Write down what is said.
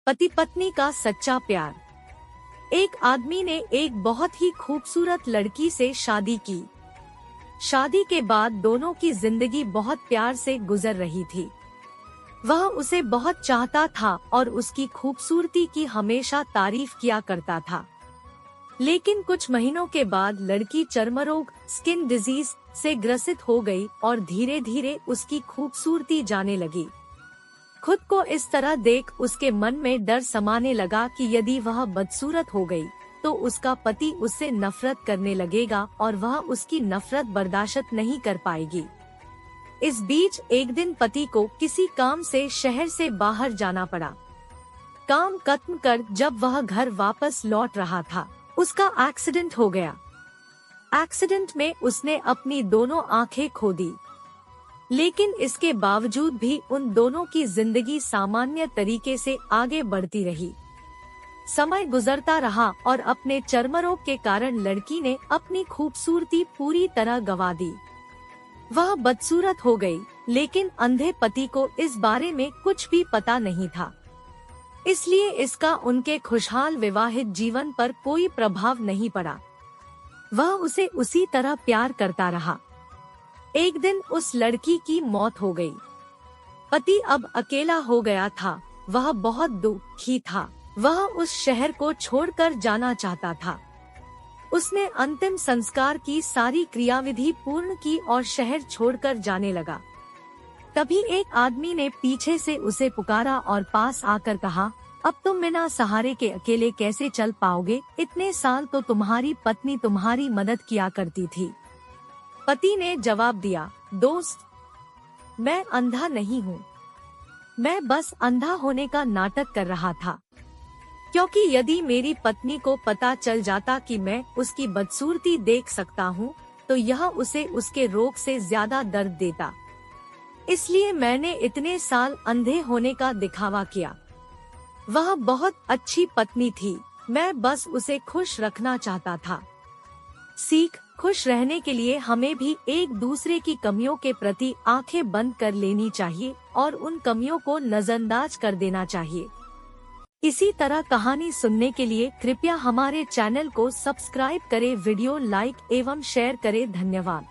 पति पत्नी का सच्चा प्यार। एक आदमी ने एक बहुत ही खूबसूरत लड़की से शादी की। शादी के बाद दोनों की जिंदगी बहुत प्यार से गुजर रही थी। वह उसे बहुत चाहता था और उसकी खूबसूरती की हमेशा तारीफ किया करता था। लेकिन कुछ महीनों के बाद लड़की चर्मरोग स्किन डिजीज से ग्रसित हो गई और धीरे धीरे उसकी खूबसूरती जाने लगी। खुद को इस तरह देख उसके मन में डर समाने लगा कि यदि वह बदसूरत हो गई तो उसका पति उससे नफरत करने लगेगा और वह उसकी नफरत बर्दाश्त नहीं कर पाएगी। इस बीच एक दिन पति को किसी काम से शहर से बाहर जाना पड़ा। काम खत्म कर जब वह घर वापस लौट रहा था, उसका एक्सीडेंट हो गया। एक्सीडेंट में उसने अपनी दोनों आंखें खो दी। लेकिन इसके बावजूद भी उन दोनों की जिंदगी सामान्य तरीके से आगे बढ़ती रही। समय गुजरता रहा और अपने चर्मरोग के कारण लड़की ने अपनी खूबसूरती पूरी तरह गंवा दी। वह बदसूरत हो गई, लेकिन अंधे पति को इस बारे में कुछ भी पता नहीं था। इसलिए इसका उनके खुशहाल विवाहित जीवन पर कोई प्रभाव नहीं पड़ा। वह उसे उसी तरह प्यार करता रहा। एक दिन उस लड़की की मौत हो गई। पति अब अकेला हो गया था। वह बहुत दुखी था। वह उस शहर को छोड़कर जाना चाहता था। उसने अंतिम संस्कार की सारी क्रियाविधि पूर्ण की और शहर छोड़कर जाने लगा। तभी एक आदमी ने पीछे से उसे पुकारा और पास आकर कहा, अब तुम बिना सहारे के अकेले कैसे चल पाओगे? इतने साल तो तुम्हारी पत्नी तुम्हारी मदद किया करती थी। पति ने जवाब दिया, दोस्त, मैं अंधा नहीं हूँ। मैं बस अंधा होने का नाटक कर रहा था, क्योंकि यदि मेरी पत्नी को पता चल जाता कि मैं उसकी बदसूरती देख सकता हूँ तो यह उसे उसके रोग से ज्यादा दर्द देता। इसलिए मैंने इतने साल अंधे होने का दिखावा किया। वह बहुत अच्छी पत्नी थी। मैं बस उसे खुश रखना चाहता था। सीख, खुश रहने के लिए हमें भी एक दूसरे की कमियों के प्रति आंखें बंद कर लेनी चाहिए और उन कमियों को नजरअंदाज कर देना चाहिए। इसी तरह कहानी सुनने के लिए कृपया हमारे चैनल को सब्सक्राइब करें, वीडियो लाइक एवं शेयर करें। धन्यवाद।